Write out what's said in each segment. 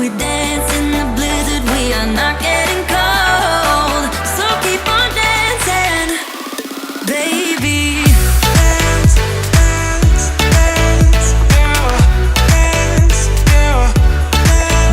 we dance in the blizzard, we are not getting cold. So keep on dancing, baby. Dance, dance, dance, yeah. Dance, yeah.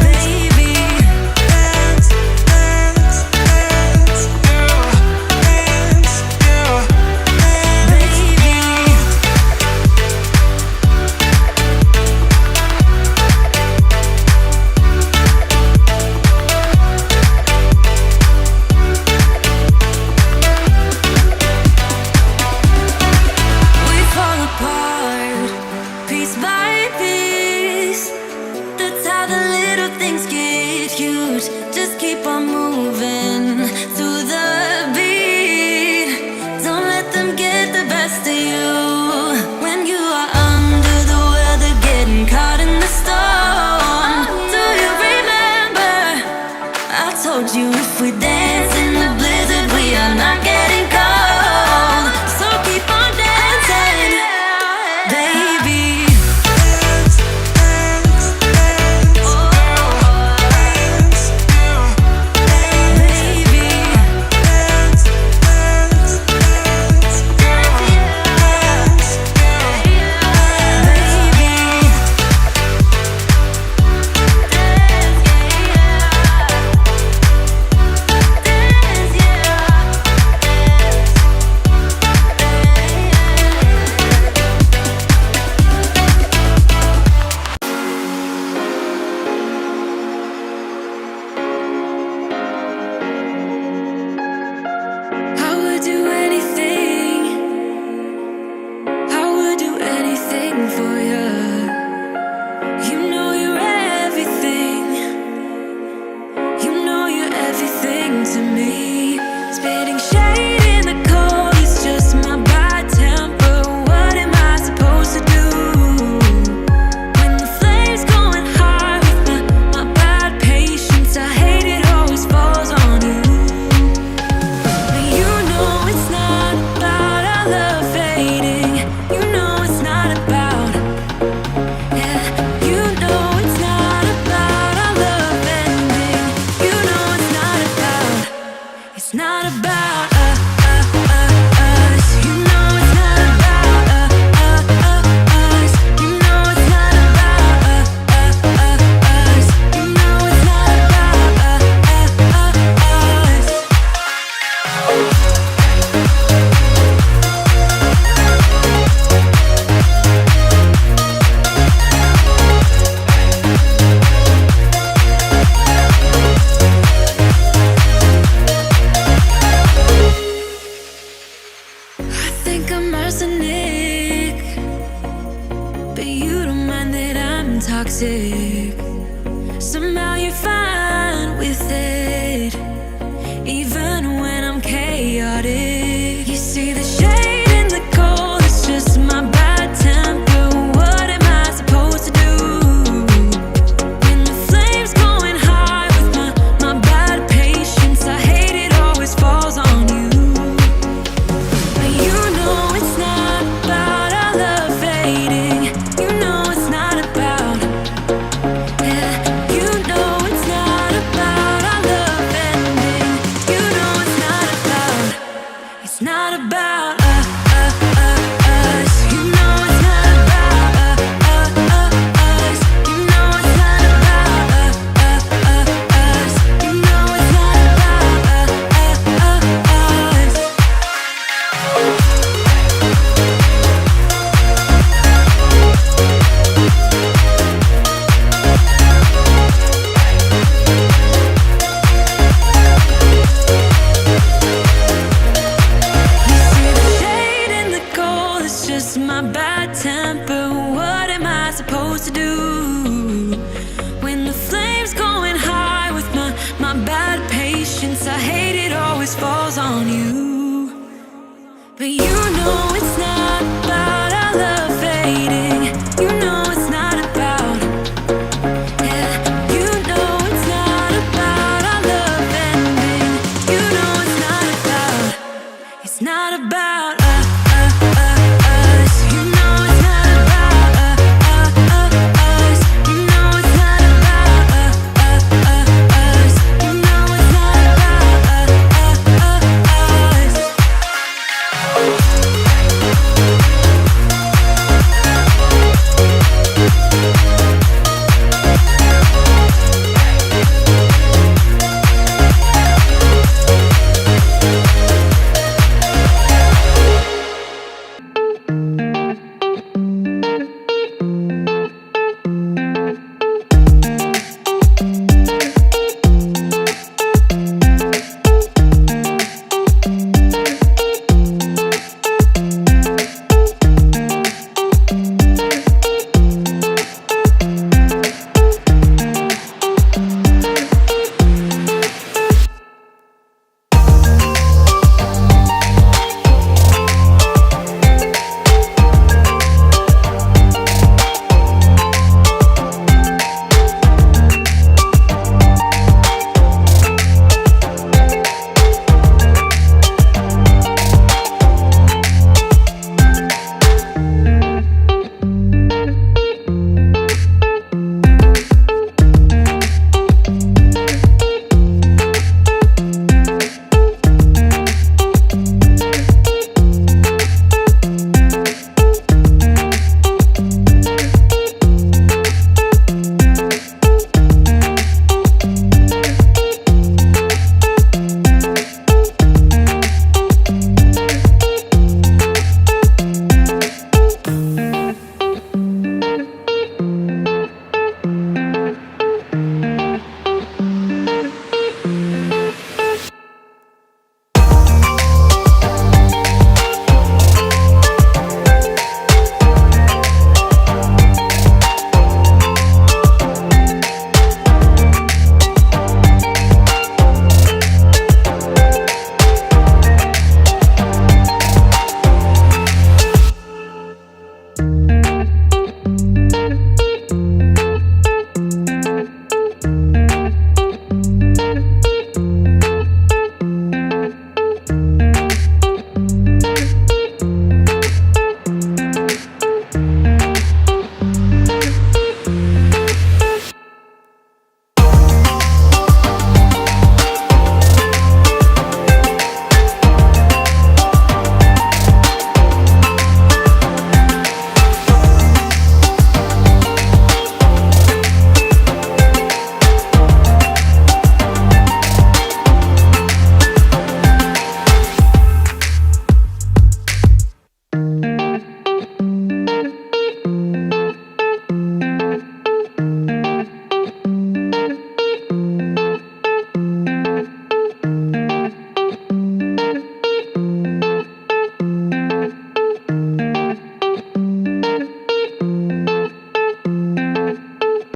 Baby, dance, dance, dance, yeah. Dance, yeah. Baby. We fall apart, piece by piece. That's how the little things get huge. Just keep on moving through the beat. Don't let them get the best of you. When you are under the weather, getting caught in the storm. Do you remember? I told you if we dance in the blizzard, we are not getting cold. So keep on dancing, baby. Dance, dance, dance, dance, baby. Dance, dance, dance, dance, I would do anything. I would do anything for you. You know you're everything. You know you're everything to me. Spitting shade in the cold is just my bad temper. What am I supposed to do? When the flames going high with my bad patience, I hate it always falls on you. But you know it's not about our love fading. You know it's not about, yeah. You know it's not about our love ending. You know it's not about, it's not about us. You know it's not about us. You know it's not about us. You know it's not about us. I think I'm arsenic, but you don't mind that I'm toxic. Somehow you're fine with it, even when I'm chaotic. You see the shade in the cold, it's just my bad temper. What am I supposed to do? When the flames going high with my bad patience, I hate it always falls on you. But you know it's not about our love fading. You know it's not about, yeah. You know it's not about our love ending. You know it's not about, it's not about us. You know it's not about us. You know it's not about us. You know it's not about us. You see the shade in the cold, it's just my bad temper. What am I supposed to do? When the flames going high with my bad patience, I hate it always falls on you. But you know it's not